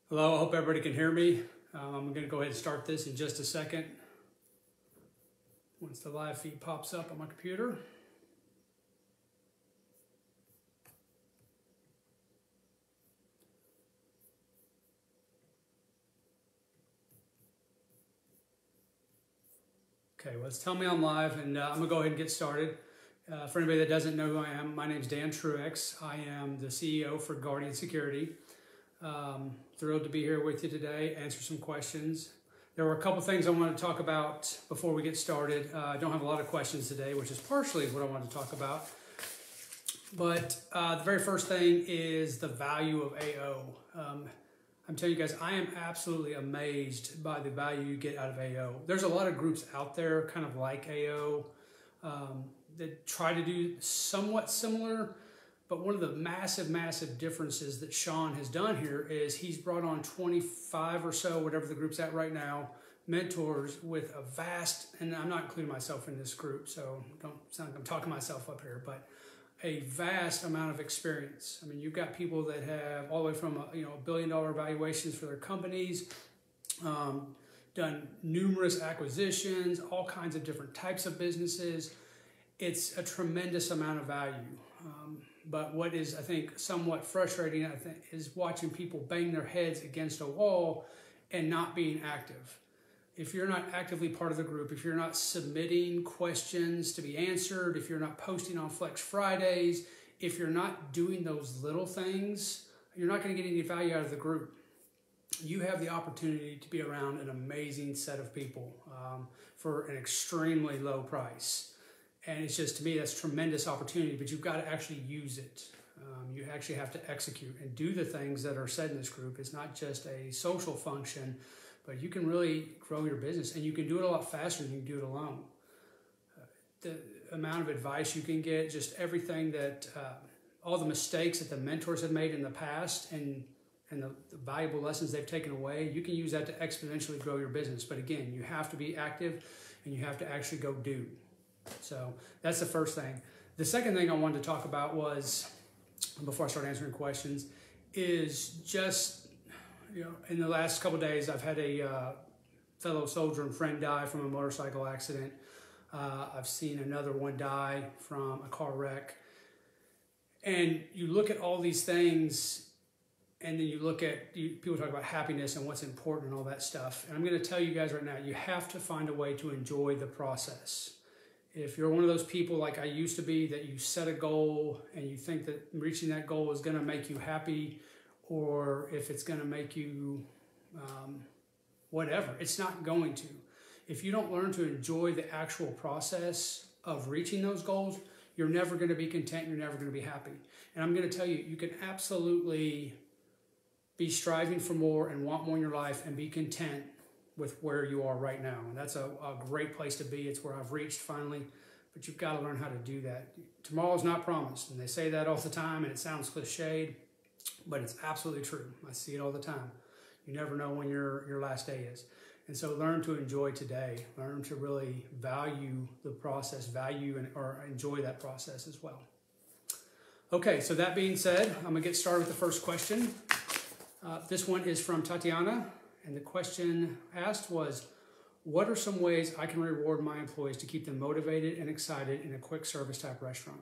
Hello, I hope everybody can hear me. I'm going to go ahead and start this in just a second once the live feed pops up on my computer. Okay, well, tell me I'm live, and I'm going to go ahead and get started. For anybody that doesn't know who I am, my name is Dan Truex. I am the CEO for Guardian Security. Thrilled to be here with you today, answer some questions. There were a couple things I wanted to talk about before we get started. I don't have a lot of questions today, which is partially what I wanted to talk about. But the very first thing is the value of AO. I'm telling you guys, I am absolutely amazed by the value you get out of AO. There's a lot of groups out there kind of like AO that try to do somewhat similar. But one of the massive differences that Sean has done here is he's brought on 25 or so, whatever the group's at right now, mentors with a vast, and I'm not including myself in this group, so don't sound like I'm talking myself up here, but a vast amount of experience. I mean, you've got people that have all the way from $1 billion valuations for their companies, done numerous acquisitions, all kinds of different types of businesses. It's a tremendous amount of value. But what is, I think, somewhat frustrating, is watching people bang their heads against a wall and not being active. If you're not actively part of the group, if you're not submitting questions to be answered, if you're not posting on Flex Fridays, if you're not doing those little things, you're not going to get any value out of the group. You have the opportunity to be around an amazing set of people for an extremely low price. And it's just, to me, that's tremendous opportunity, but you've got to actually use it. You actually have to execute and do the things that are said in this group. It's not just a social function, but you can really grow your business, and you can do it a lot faster than you can do it alone. The amount of advice you can get, just everything that, all the mistakes that the mentors have made in the past and the valuable lessons they've taken away, you can use that to exponentially grow your business. But again, you have to be active and you have to actually go do. So that's the first thing. The second thing I wanted to talk about was, before I start answering questions, is just, in the last couple of days, I've had a fellow soldier and friend die from a motorcycle accident. I've seen another one die from a car wreck. And you look at all these things, and then you look at, people talk about happiness and what's important and all that stuff. And I'm going to tell you guys right now, you have to find a way to enjoy the process. If you're one of those people like I used to be, that you set a goal and you think that reaching that goal is going to make you happy, or if it's going to make you whatever, it's not going to. If you don't learn to enjoy the actual process of reaching those goals, you're never going to be content, you're never going to be happy. And I'm going to tell you, you can absolutely be striving for more and want more in your life and be content with where you are right now. And that's a great place to be. It's where I've reached finally, but you've got to learn how to do that. Tomorrow's not promised, and they say that all the time, and it sounds cliched, but it's absolutely true. I see it all the time. You never know when your last day is. And so learn to enjoy today. Learn to really value the process, or enjoy that process as well. Okay, so that being said, I'm gonna get started with the first question. This one is from Tatiana. And the question asked was, what are some ways I can reward my employees to keep them motivated and excited in a quick service type restaurant?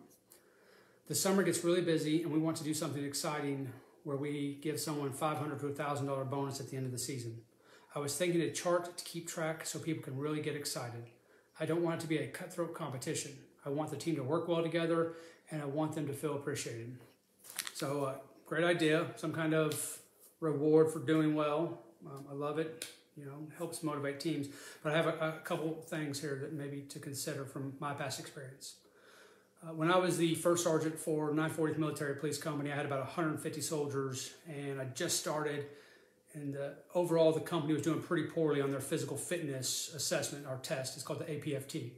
The summer gets really busy, and we want to do something exciting where we give someone $500 to $1,000 bonus at the end of the season. I was thinking a chart to keep track so people can really get excited. I don't want it to be a cutthroat competition. I want the team to work well together, and I want them to feel appreciated. So great idea, some kind of reward for doing well. I love it, helps motivate teams. But I have a couple things here that maybe to consider from my past experience. When I was the first sergeant for 940th Military Police Company, I had about 150 soldiers, and I just started, and overall the company was doing pretty poorly on their physical fitness assessment, our test. It's called the APFT.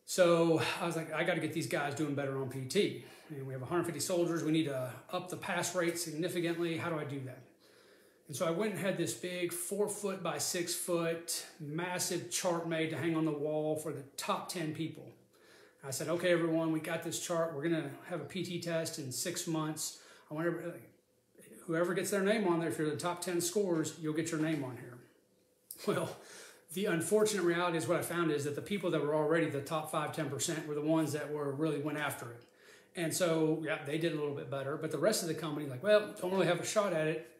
So I was like, I got to get these guys doing better on PT. And we have 150 soldiers. We need to up the pass rate significantly. How do I do that? And so I went and had this big 4-foot by 6-foot massive chart made to hang on the wall for the top 10 people. I said, okay, everyone, we got this chart. We're going to have a PT test in 6 months. I want everybody, whoever gets their name on there, if you're the top 10 scorers, you'll get your name on here. Well, the unfortunate reality is what I found is that the people that were already the top 5–10% were the ones that really went after it. And so, yeah, they did a little bit better, but the rest of the company, like, well, don't really have a shot at it.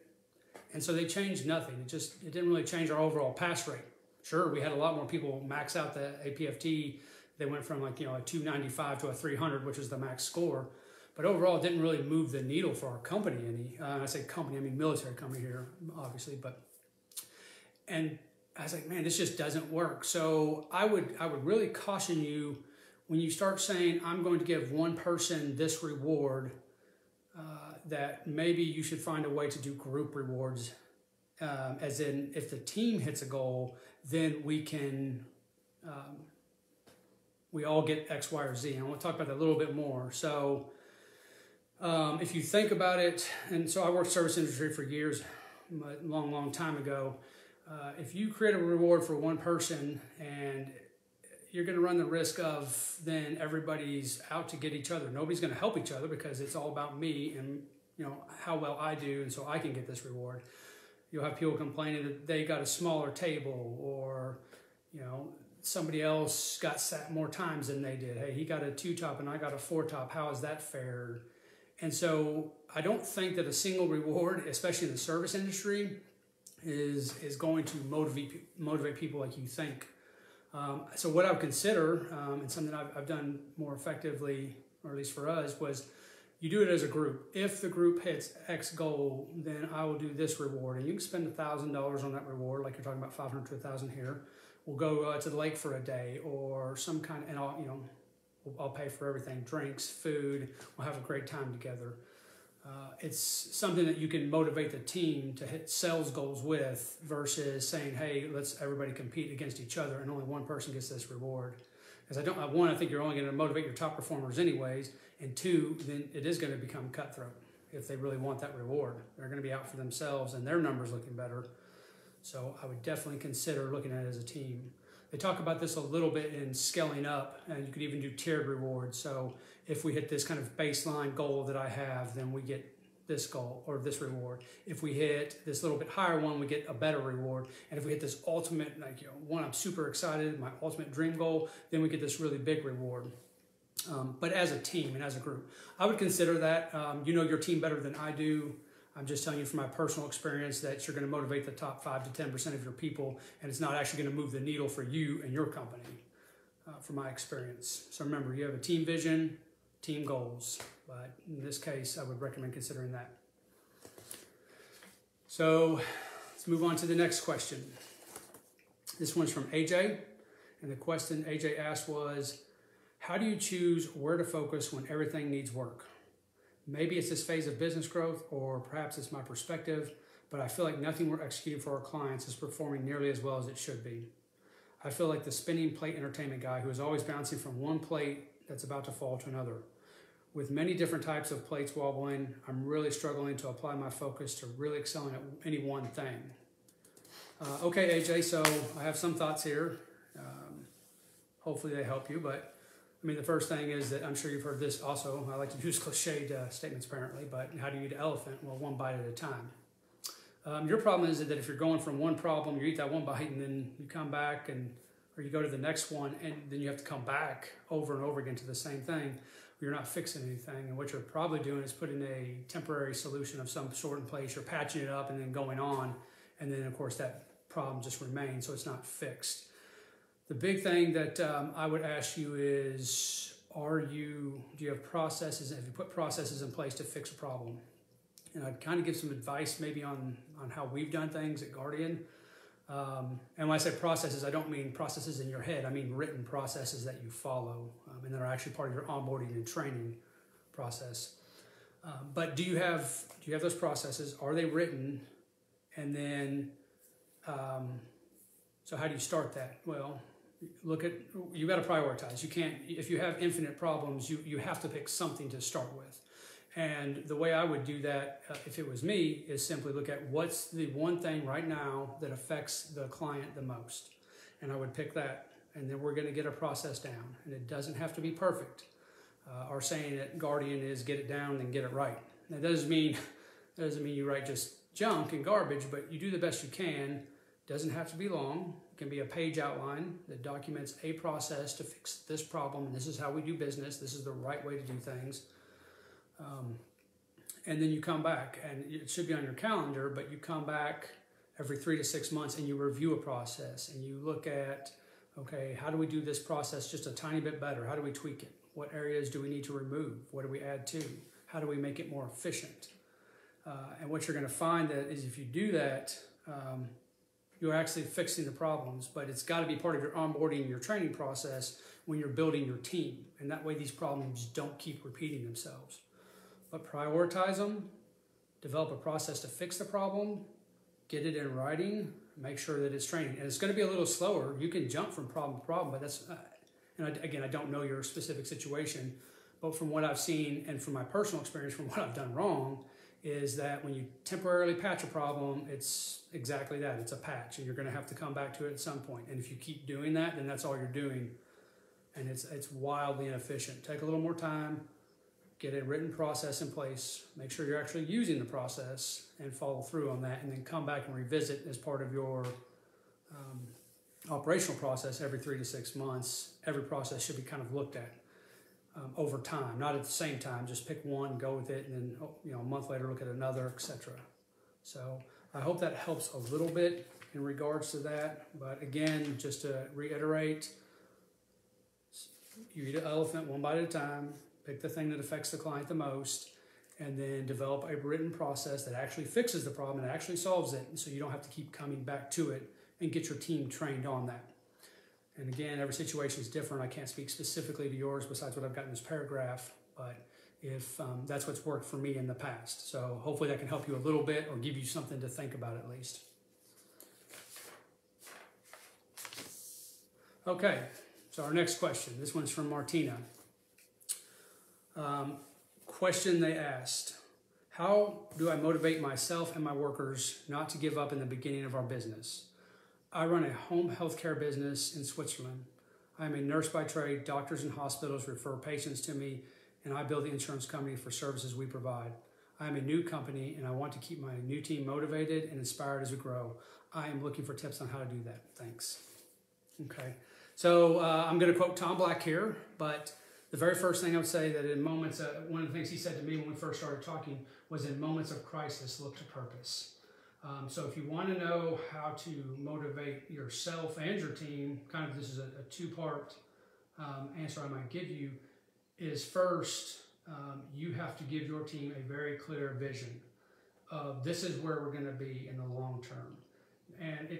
And so they changed nothing. It didn't really change our overall pass rate. Sure, we had a lot more people max out the APFT. They went from like, a 295 to a 300, which is the max score. But overall, it didn't really move the needle for our company any. I say company, I mean military company here, obviously. And I was like, man, this just doesn't work. So I would really caution you when you start saying, I'm going to give one person this reward, that maybe you should find a way to do group rewards. As in, if the team hits a goal, then we can, we all get X, Y, or Z. And I want to talk about that a little bit more. So if you think about it, and so I worked service industry for years, a long, long time ago. If you create a reward for one person and you're going to run the risk of then everybody's out to get each other. Nobody's going to help each other because it's all about me and how well I do, and so I can get this reward. You'll have people complaining that they got a smaller table, or somebody else got sat more times than they did. Hey, he got a 2-top and I got a 4-top. How is that fair? And so I don't think that a single reward, especially in the service industry, is going to motivate people like you think. So what I would consider, and something I've done more effectively, or at least for us, was you do it as a group. If the group hits X goal, then I will do this reward. And you can spend $1,000 on that reward, like you're talking about 500 to 1,000 here. We'll go to the lake for a day, or some kind, and I'll pay for everything, drinks, food. We'll have a great time together. It's something that you can motivate the team to hit sales goals with, versus saying, hey, let's everybody compete against each other and only one person gets this reward. Because I think you're only going to motivate your top performers anyways, and 2, then it is going to become cutthroat if they really want that reward. They're going to be out for themselves and their numbers looking better. So I would definitely consider looking at it as a team. They talk about this a little bit in scaling up, and you could even do tiered rewards. So if we hit this kind of baseline goal that I have, then we get this goal or this reward. If we hit this little bit higher one, we get a better reward. And if we hit this ultimate, one I'm super excited, my ultimate dream goal, then we get this really big reward. But as a team and as a group, I would consider that. You know your team better than I do. I'm just telling you from my personal experience that you're going to motivate the top 5 to 10% of your people, and it's not actually going to move the needle for you and your company, from my experience. So remember, you have a team vision, team goals, but in this case, I would recommend considering that. So let's move on to the next question. This one's from AJ, and the question AJ asked was, how do you choose where to focus when everything needs work? Maybe it's this phase of business growth, or perhaps it's my perspective, but I feel like nothing we're executing for our clients is performing nearly as well as it should be. I feel like the spinning plate entertainment guy who is always bouncing from one plate that's about to fall to another. With many different types of plates wobbling, I'm really struggling to apply my focus to really excelling at any one thing. Okay, AJ, so I have some thoughts here. Hopefully they help you, but the first thing is that I'm sure you've heard this also. I like to use cliched statements apparently, but how do you eat an elephant? Well, one bite at a time. Your problem is that if you're going from one problem, you eat that one bite and then you come back or you go to the next one, and then you have to come back over and over again to the same thing. You're not fixing anything, and what you're probably doing is putting a temporary solution of some sort in place. You're patching it up and then going on, and then of course that problem just remains, so it's not fixed. The big thing that I would ask you is, do you have processes? Have you put processes in place to fix a problem? And I'd kind of give some advice maybe on how we've done things at Guardian. And when I say processes, I don't mean processes in your head. I mean written processes that you follow and that are actually part of your onboarding and training process. But do you have those processes? Are they written? And then, so how do you start that? Well, you got to prioritize. You can't, if you have infinite problems, you have to pick something to start with. And the way I would do that, if it was me, is simply look at what's the one thing right now that affects the client the most. And I would pick that, and then we're going to get a process down. And it doesn't have to be perfect. Our saying at Guardian is get it down and get it right. That doesn't mean That doesn't mean you write just junk and garbage, but you do the best you can. Doesn't have to be long. It can be a page outline that documents a process to fix this problem, and this is how we do business. This is the right way to do things. And then you come back, and it should be on your calendar, but you come back every 3 to 6 months and you review a process and you look at, okay, how do we do this process just a tiny bit better? How do we tweak it? What areas do we need to remove? What do we add to? How do we make it more efficient? And what you're going to find that is if you do that, you're actually fixing the problems, but it's got to be part of your onboarding, your training process when you're building your team. And that way these problems don't keep repeating themselves. But prioritize them, develop a process to fix the problem, get it in writing, make sure that it's training. And it's going to be a little slower. You can jump from problem to problem, but that's, again, I don't know your specific situation, but from what I've seen and from my personal experience, from what I've done wrong, is that when you temporarily patch a problem, it's exactly that. It's a patch, and you're going to have to come back to it at some point. And if you keep doing that, then that's all you're doing, and it's wildly inefficient. Take a little more time, get a written process in place, make sure you're actually using the process and follow through on that, and then come back and revisit as part of your operational process every 3 to 6 months. Every process should be kind of looked at over time, not at the same time. Just pick one, go with it, and then a month later look at another, etc. So I hope that helps a little bit in regards to that. But again, just to reiterate, you eat an elephant one bite at a time. Pick the thing that affects the client the most, and then develop a written process that actually fixes the problem and actually solves it, so you don't have to keep coming back to it, and get your team trained on that. And again, every situation is different. I can't speak specifically to yours besides what I've got in this paragraph, but if that's what's worked for me in the past. So hopefully that can help you a little bit or give you something to think about at least. Okay, so our next question. This one's from Martina. Question they asked: how do I motivate myself and my workers not to give up in the beginning of our business? I run a home healthcare business in Switzerland. I am a nurse by trade. Doctors and hospitals refer patients to me, and I build the insurance company for services we provide. I am a new company, and I want to keep my new team motivated and inspired as we grow. I am looking for tips on how to do that. Thanks. Okay, so I'm going to quote Tom Black here, but the very first thing I would say that in moments, one of the things he said to me when we first started talking was, in moments of crisis, look to purpose. So if you want to know how to motivate yourself and your team, kind of this is a two-part answer I might give you, is first, you have to give your team a very clear vision of this is where we're going to be in the long term. And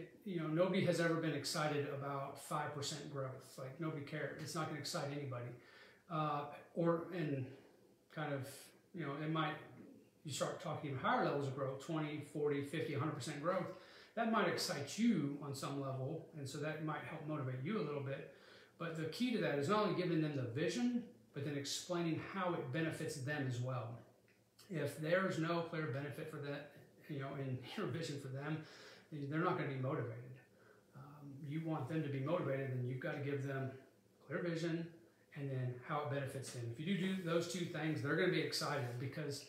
nobody has ever been excited about 5% growth. Like, nobody cares. It's not going to excite anybody. It might, you start talking even higher levels of growth, 20, 40, 50, 100% growth. That might excite you on some level, and so that might help motivate you a little bit. But the key to that is not only giving them the vision, but then explaining how it benefits them as well. If there's no clear benefit for that, in your vision for them, they're not going to be motivated. You want them to be motivated, then you've got to give them clear vision and then how it benefits them. If you do those two things, they're going to be excited, because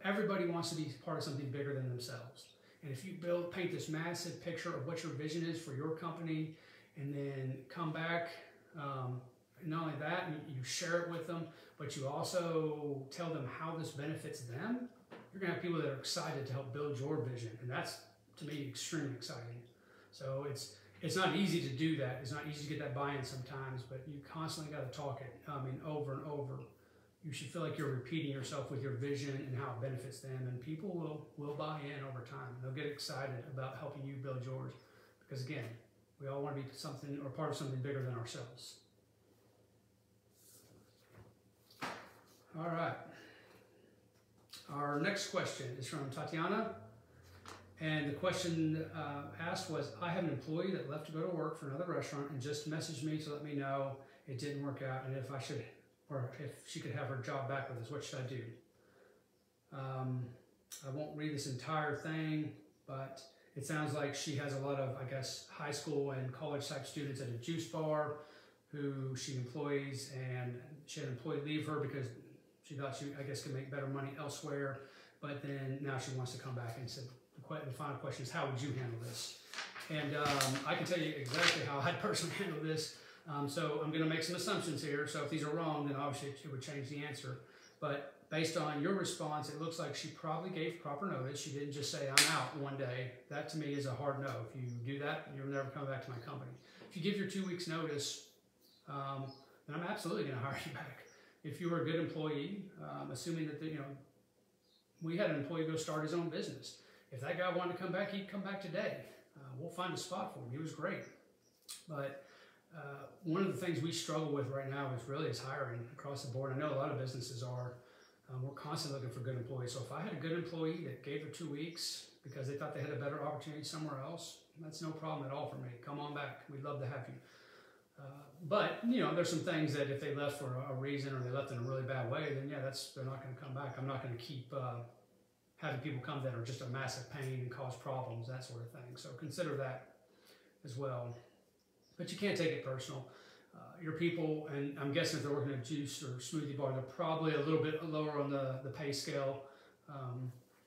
everybody wants to be part of something bigger than themselves. And if you paint this massive picture of what your vision is for your company, and then come back, not only that, you share it with them, but you also tell them how this benefits them, you're going to have people that are excited to help build your vision. And that's, to me, extremely exciting. So it's not easy to do that. It's not easy to get that buy-in sometimes, but you constantly got to talk it, over and over. You should feel like you're repeating yourself with your vision and how it benefits them, and people will buy in over time. They'll get excited about helping you build yours, because again, we all want to be something or part of something bigger than ourselves. All right. Our next question is from Tatiana, and the question asked was, I have an employee that left to go to work for another restaurant and just messaged me to let me know it didn't work out, and if she could have her job back with us, what should I do? I won't read this entire thing, but it sounds like she has a lot of, I guess, high school and college type students at a juice bar who she employs, and she had an employee leave her because she thought she, I guess, could make better money elsewhere. but then now she wants to come back and said, the final question is, how would you handle this? And I can tell you exactly how I personally handle this. So I'm going to make some assumptions here. So if these are wrong, then obviously it would change the answer. But based on your response, it looks like she probably gave proper notice. She didn't just say, I'm out one day. That to me is a hard no. If you do that, you'll never come back to my company. If you give your 2 weeks notice, then I'm absolutely going to hire you back. If you were a good employee, assuming that, we had an employee go start his own business. If that guy wanted to come back, he'd come back today. We'll find a spot for him. He was great. But one of the things we struggle with right now is hiring across the board. I know a lot of businesses are. We're constantly looking for good employees. So if I had a good employee that gave her 2 weeks because they thought they had a better opportunity somewhere else, that's no problem at all for me. Come on back. We'd love to have you. But there's some things that if they left for a reason or they left in a really bad way, then yeah, they're not going to come back. I'm not going to keep having people come that are just a massive pain and cause problems, that sort of thing. So consider that as well. But you can't take it personal. Your people, and I'm guessing if they're working at a juice or smoothie bar, they're probably a little bit lower on the pay scale.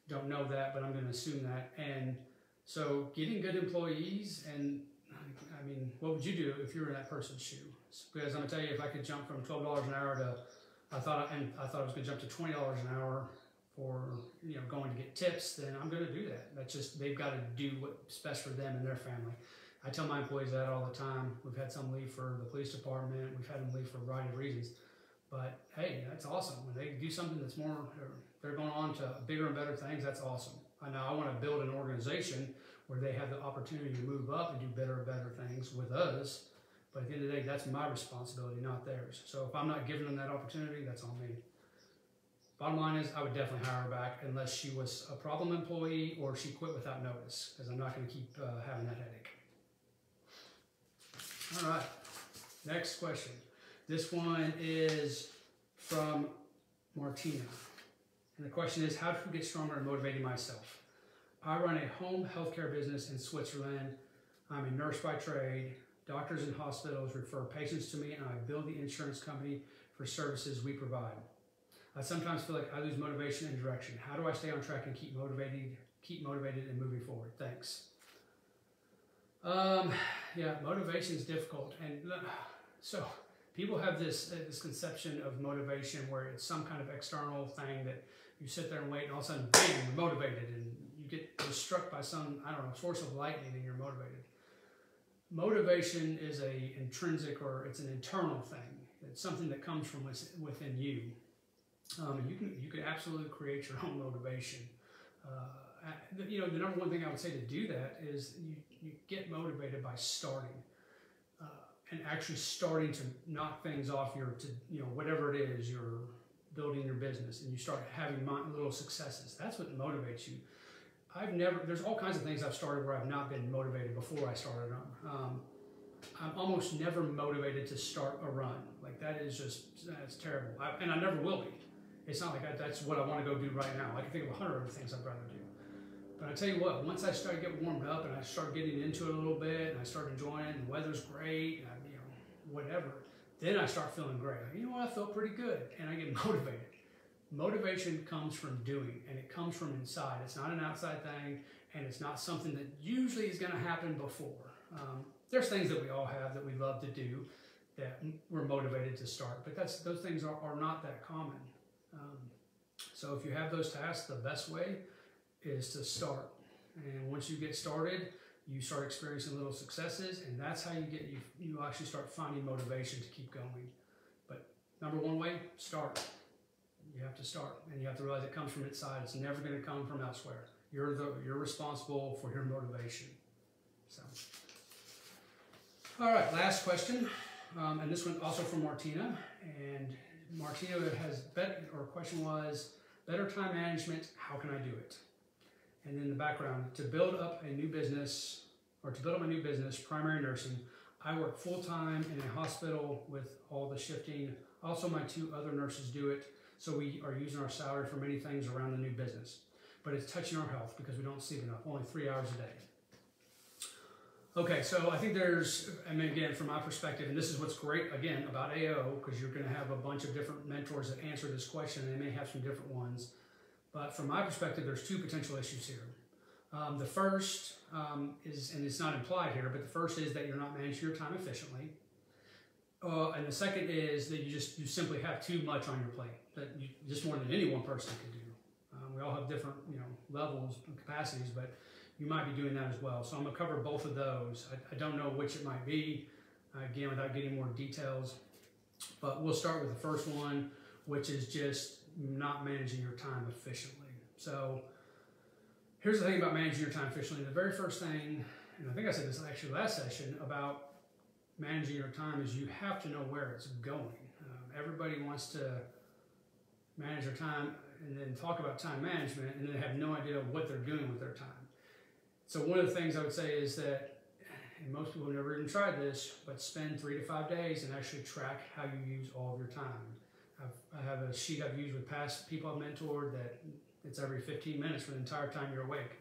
Don't know that, but I'm going to assume that. And so getting good employees, and I mean, what would you do if you were in that person's shoe? Because I'm going to tell you, if I could jump from $12 an hour to, I thought I was going to jump to $20 an hour for going to get tips, then I'm going to do that. That's just, they've got to do what's best for them and their family. I tell my employees that all the time. We've had some leave for the police department. We've had them leave for a variety of reasons. But hey, that's awesome. When they do something that's more, they're going on to bigger and better things, that's awesome. I know I want to build an organization where they have the opportunity to move up and do better and better things with us. But at the end of the day, that's my responsibility, not theirs. So if I'm not giving them that opportunity, that's on me. Bottom line is, I would definitely hire her back unless she was a problem employee or she quit without notice, because I'm not going to keep having that headache. All right, next question. This one is from Martina. And the question is, how to get stronger in motivating myself? I run a home healthcare business in Switzerland. I'm a nurse by trade. Doctors and hospitals refer patients to me, and I build the insurance company for services we provide. I sometimes feel like I lose motivation and direction. How do I stay on track and keep motivated and moving forward? Thanks. Yeah, motivation is difficult. And so people have this conception of motivation where it's some kind of external thing that you sit there and wait, and all of a sudden, bam, you're motivated, and you're struck by some, source of lightning, and you're motivated. Motivation is a intrinsic, or it's an internal thing. It's something that comes from within you. You can absolutely create your own motivation. The number one thing I would say to do that is you get motivated by starting, and actually starting to knock things off whatever it is you're building your business, and you start having little successes. That's what motivates you. There's all kinds of things I've started where I've not been motivated before I started them. I'm almost never motivated to start a run. Like that's terrible. And I never will be. It's not like that's what I want to go do right now. I can think of 100 other things I'd rather do. But I tell you what, once I start getting warmed up and I start getting into it a little bit, and I start enjoying it, and the weather's great, and whatever, then I start feeling great. I feel pretty good, and I get motivated. Motivation comes from doing, and it comes from inside. It's not an outside thing, and it's not something that usually is going to happen before. There's things that we all have that we love to do that we're motivated to start, but those things are not that common. So if you have those tasks, the best way is to start. And once you get started, you start experiencing little successes, and that's how you actually start finding motivation to keep going. But number one way, start. You have to start, and you have to realize it comes from inside. It's never going to come from elsewhere. You're responsible for your motivation. So, all right, last question, and this one also from Martina. And Martina question was, better time management. How can I do it? And then the background: to build up my new business, primary nursing. I work full time in a hospital with all the shifting. Also, my 2 other nurses do it. So we are using our salary for many things around the new business. But it's touching our health because we don't sleep enough, only 3 hours a day. Okay, so I think again, from my perspective, and this is what's great, again, about AO, because you're going to have a bunch of different mentors that answer this question, and they may have some different ones. But from my perspective, there's two potential issues here. The first is, and it's not implied here, but the first is that you're not managing your time efficiently. And the second is that you simply have too much on your plate, that you, just more than any one person could do. We all have different levels and capacities, but you might be doing that as well. So I'm going to cover both of those. I don't know which it might be, again, without getting more details. But we'll start with the first one, which is just not managing your time efficiently. So here's the thing about managing your time efficiently. The very first thing, and I think I said this actually last session, about managing your time is you have to know where it's going. Everybody wants to manage their time and then talk about time management, and then they have no idea what they're doing with their time. So one of the things I would say is that, and most people have never even tried this, but spend 3 to 5 days and actually track how you use all of your time. I have a sheet I've used with past people I've mentored that it's every 15 minutes for the entire time you're awake.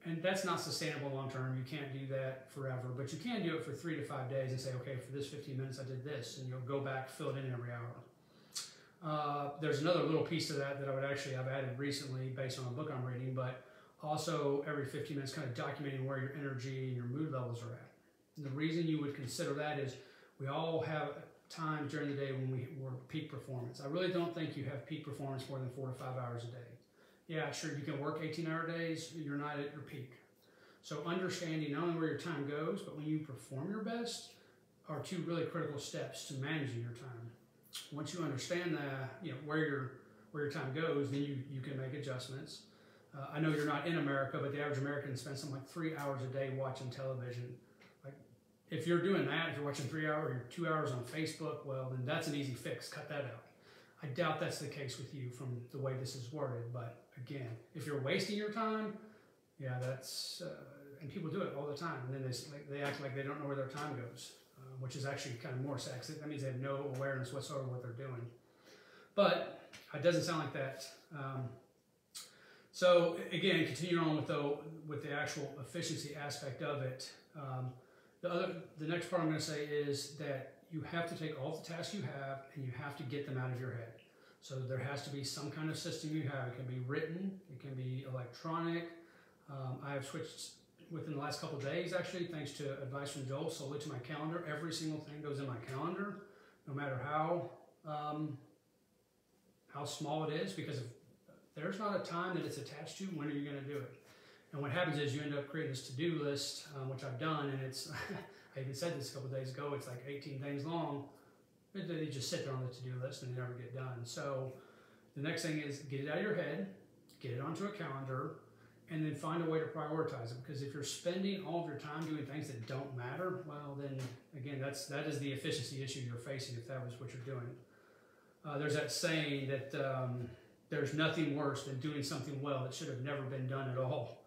And that's not sustainable long term. You can't do that forever, but you can do it for 3 to 5 days and say, okay, for this 15 minutes I did this, and you'll go back, fill it in every hour. There's another little piece to that I've added recently based on a book I'm reading, but also every 15 minutes kind of documenting where your energy and your mood levels are at. And the reason you would consider that is we all have times during the day when we're peak performance. I really don't think you have peak performance more than 4 to 5 hours a day. Yeah, sure, you can work 18-hour days, you're not at your peak. So understanding not only where your time goes, but when you perform your best are two really critical steps to managing your time. Once you understand that, where your time goes, then you can make adjustments. I know you're not in America, but the average American spends something like 3 hours a day watching television. Like, if you're doing that, if you're watching 3 hours or 2 hours on Facebook, well, then that's an easy fix. Cut that out. I doubt that's the case with you from the way this is worded, but again, if you're wasting your time, yeah, that's, and people do it all the time, and then they act like they don't know where their time goes, which is actually kind of more sexy. That means they have no awareness whatsoever of what they're doing. But it doesn't sound like that. So again, continuing on with the actual efficiency aspect of it, the next part I'm going to say is that you have to take all the tasks you have and you have to get them out of your head. So there has to be some kind of system you have. It can be written, it can be electronic. I have switched within the last couple of days, actually, thanks to advice from Joel, solely to my calendar. Every single thing goes in my calendar, no matter how small it is, because if there's not a time that it's attached to, when are you going to do it? And what happens is you end up creating this to-do list, which I've done, and it's, I even said this a couple of days ago, it's like 18 things long. They just sit there on the to-do list and they never get done. So the next thing is get it out of your head, get it onto a calendar, and then find a way to prioritize it. Because if you're spending all of your time doing things that don't matter, well then, again, that is the efficiency issue you're facing if that was what you're doing. There's that saying that there's nothing worse than doing something well that should have never been done at all.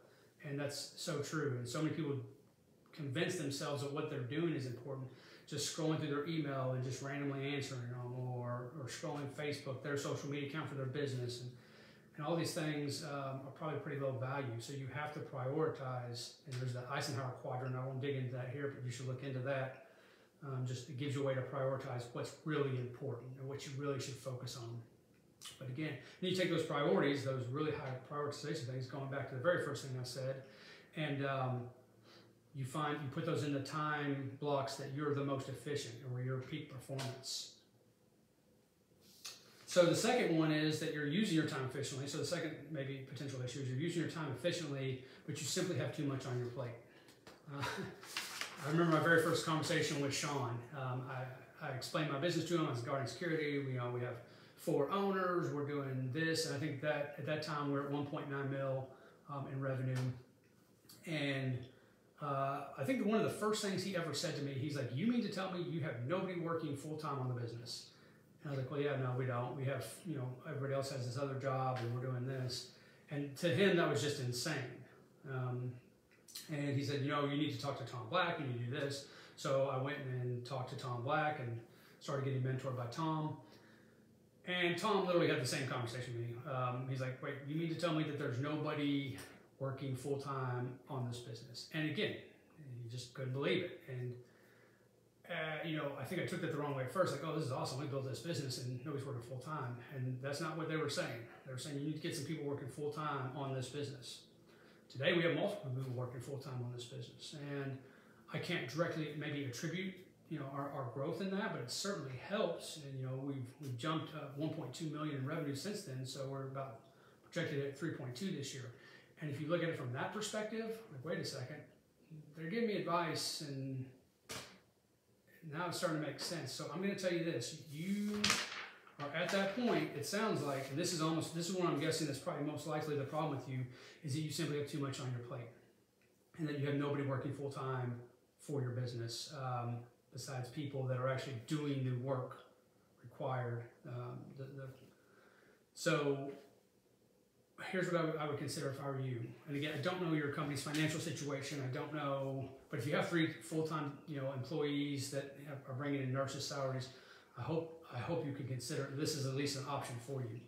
And that's so true. And so many people convince themselves that what they're doing is important. Just scrolling through their email and just randomly answering them, or scrolling Facebook, their social media account for their business. And all these things are probably pretty low value. So you have to prioritize. And there's the Eisenhower quadrant. I won't dig into that here, but you should look into that. Just it gives you a way to prioritize what's really important and what you really should focus on. But again, then you take those priorities, those really high prioritization things, going back to the very first thing I said, and you put those in the time blocks that you're the most efficient or where your peak performance. So the second one is that you're using your time efficiently. So the second maybe potential issue is you're using your time efficiently, but you simply have too much on your plate. I remember my very first conversation with Sean. I explained my business to him. I was guarding security. We have 4 owners. We're doing this, and I think that at that time we're at 1.9 mil in revenue. And I think one of the first things he ever said to me, he's like, "You mean to tell me you have nobody working full time on the business?" And I was like, "Well, yeah, no, we don't. We have, everybody else has this other job, and we're doing this." And to him, that was just insane. And he said, "You need to talk to Tom Black. You need to do this." So I went and talked to Tom Black and started getting mentored by Tom. And Tom literally had the same conversation with me. He's like, "Wait, you mean to tell me that there's nobody working full time on this business?" And again, he just couldn't believe it. I think I took that the wrong way at first. Like, oh, this is awesome. We built this business and nobody's working full time. And that's not what they were saying. They were saying you need to get some people working full time on this business. Today we have multiple people working full time on this business. And I can't directly maybe attribute, our growth in that, but it certainly helps. And, we've jumped 1.2 million in revenue since then. So we're about projected at 3.2 this year. And if you look at it from that perspective, like, wait a second, they're giving me advice and now it's starting to make sense. So I'm going to tell you this, you are at that point, it sounds like, and this is what I'm guessing that's probably most likely the problem with you, is that you simply have too much on your plate. And that you have nobody working full time for your business, besides people that are actually doing the work required. So here's what I would consider if I were you. And again, I don't know your company's financial situation. I don't know, but if you have 3 full-time, employees that are bringing in nurses' salaries, I hope you can consider this is at least an option for you.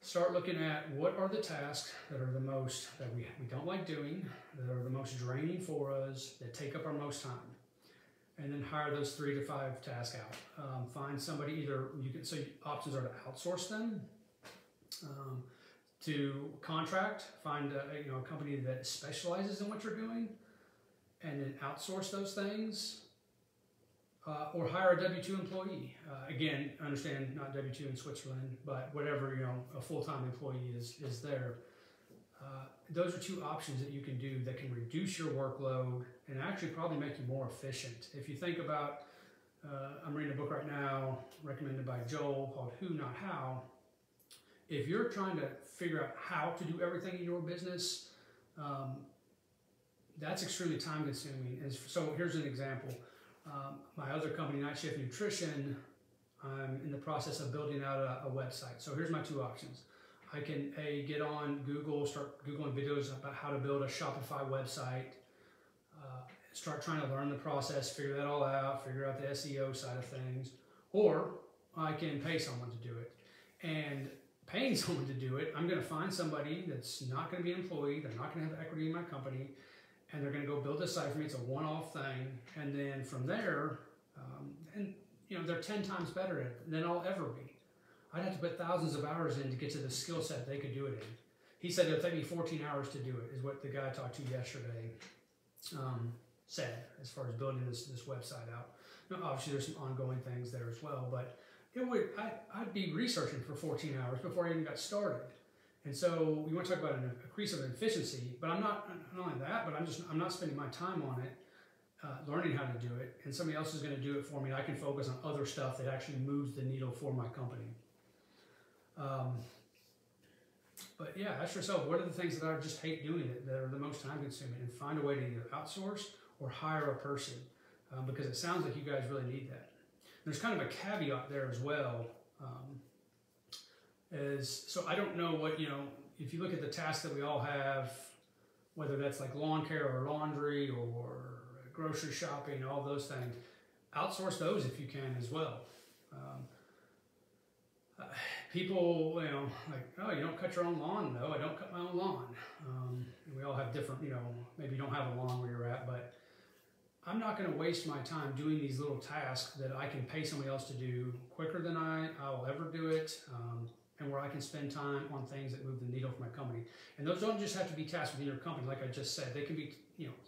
Start looking at what are the tasks that are the most, that we don't like doing, that are the most draining for us, that take up our most time. And then hire those 3 to 5 tasks out. Find somebody, so options are to outsource them, to contract, find a company that specializes in what you're doing, and then outsource those things, or hire a W-2 employee. Again, understand not W-2 in Switzerland, but whatever, a full-time employee is there. Those are 2 options that you can do that can reduce your workload and actually probably make you more efficient. If you think about, I'm reading a book right now recommended by Joel called Who Not How. If you're trying to figure out how to do everything in your business, that's extremely time consuming. And so here's an example. My other company, Night Shift Nutrition, I'm in the process of building out a website. So here's my 2 options. I can get on Google, start Googling videos about how to build a Shopify website, start trying to learn the process, figure that all out, figure out the SEO side of things, or I can pay someone to do it. And paying someone to do it, I'm going to find somebody that's not going to be an employee, they're not going to have equity in my company, and they're going to go build this site for me. It's a one-off thing, and then from there, they're 10 times better at it than I'll ever be. I'd have to put thousands of hours in to get to the skill set they could do it in. He said it'll take me 14 hours to do it, is what the guy I talked to yesterday said, as far as building this website out. Now, obviously, there's some ongoing things there as well, but I'd be researching for 14 hours before I even got started. And so you want to talk about an increase of efficiency, but I'm not only that, but I'm not spending my time on it, learning how to do it, and somebody else is going to do it for me, and I can focus on other stuff that actually moves the needle for my company. But yeah, ask yourself, what are the things that I just hate doing that are the most time consuming, and find a way to either outsource or hire a person, because it sounds like you guys really need that. There's kind of a caveat there as well. So I don't know what, if you look at the tasks that we all have, whether that's like lawn care or laundry or grocery shopping, all those things, outsource those if you can as well. People, like, oh, you don't cut your own lawn? No, I don't cut my own lawn. And we all have different, maybe you don't have a lawn where you're at, but I'm not going to waste my time doing these little tasks that I can pay somebody else to do quicker than I'll ever do it, and where I can spend time on things that move the needle for my company. And those don't just have to be tasks within your company, like I just said. They can be,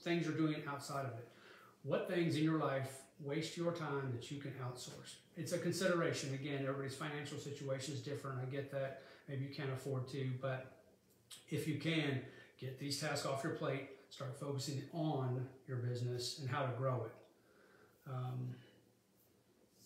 things you're doing outside of it. What things in your life waste your time that you can outsource? It's a consideration. Again, everybody's financial situation is different. I get that. Maybe you can't afford to, but if you can, get these tasks off your plate, start focusing on your business and how to grow it.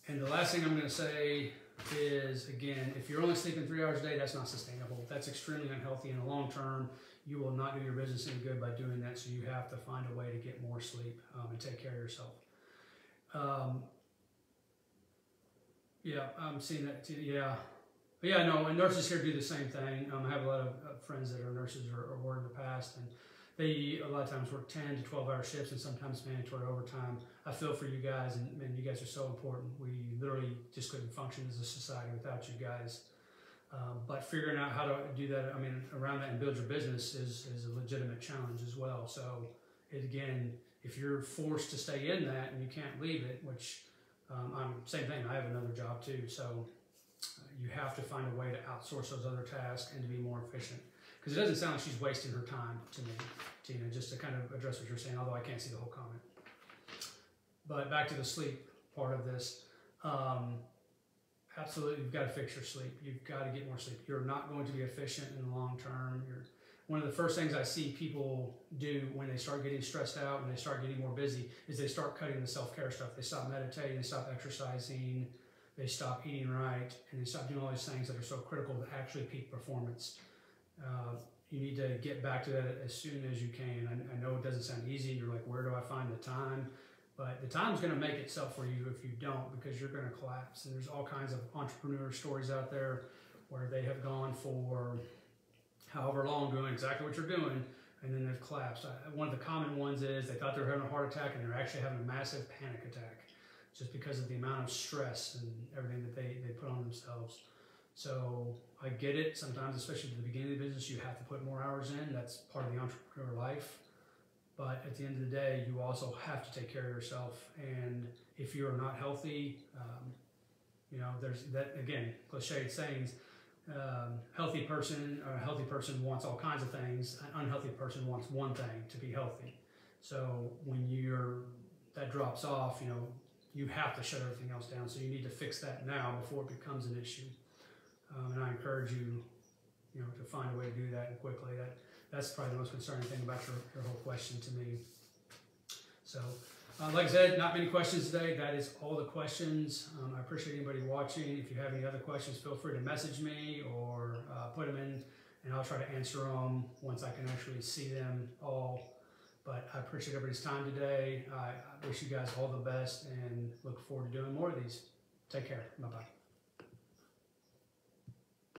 And the last thing I'm going to say is, again, if you're only sleeping 3 hours a day, that's not sustainable. That's extremely unhealthy in the long term. You will not do your business any good by doing that, so you have to find a way to get more sleep and take care of yourself. Yeah, I'm seeing that too. Yeah. But yeah, no, and nurses here do the same thing. I have a lot of friends that are nurses or were in the past, and they a lot of times work 10 to 12-hour shifts and sometimes mandatory overtime. I feel for you guys, and man, you guys are so important. We literally just couldn't function as a society without you guys. But figuring out how to do that, around that and build your business is a legitimate challenge as well. So, again, If you're forced to stay in that and you can't leave it, which same thing, I have another job too, so you have to find a way to outsource those other tasks and to be more efficient. Because it doesn't sound like she's wasting her time to me, Tina, just to kind of address what you're saying, although I can't see the whole comment. But back to the sleep part of this. Absolutely, you've got to fix your sleep. You've got to get more sleep. You're not going to be efficient in the long term. One of the first things I see people do when they start getting stressed out, when they start getting more busy, is they start cutting the self-care stuff. They stop meditating, they stop exercising, they stop eating right, and they stop doing all these things that are so critical to actually peak performance. You need to get back to that as soon as you can. I know it doesn't sound easy. You're like, where do I find the time? But the time's going to make itself for you if you don't, because you're going to collapse. And there's all kinds of entrepreneur stories out there where they have gone for however long doing exactly what you're doing, and then they've collapsed. One of the common ones is they thought they were having a heart attack, and they're actually having a massive panic attack just because of the amount of stress and everything that they put on themselves. So I get it. Sometimes, especially at the beginning of the business, you have to put more hours in. That's part of the entrepreneur life. But at the end of the day, you also have to take care of yourself. And if you're not healthy, there's that, again, cliched sayings, healthy person or a healthy person wants all kinds of things. An unhealthy person wants one thing, to be healthy. So when that drops off, you have to shut everything else down. So you need to fix that now before it becomes an issue. And I encourage you, to find a way to do that quickly. That's probably the most concerning thing about your whole question to me. So, like I said, not many questions today. That is all the questions. I appreciate anybody watching. If you have any other questions, feel free to message me or put them in, and I'll try to answer them once I can actually see them all. But I appreciate everybody's time today. I wish you guys all the best and look forward to doing more of these. Take care. Bye-bye.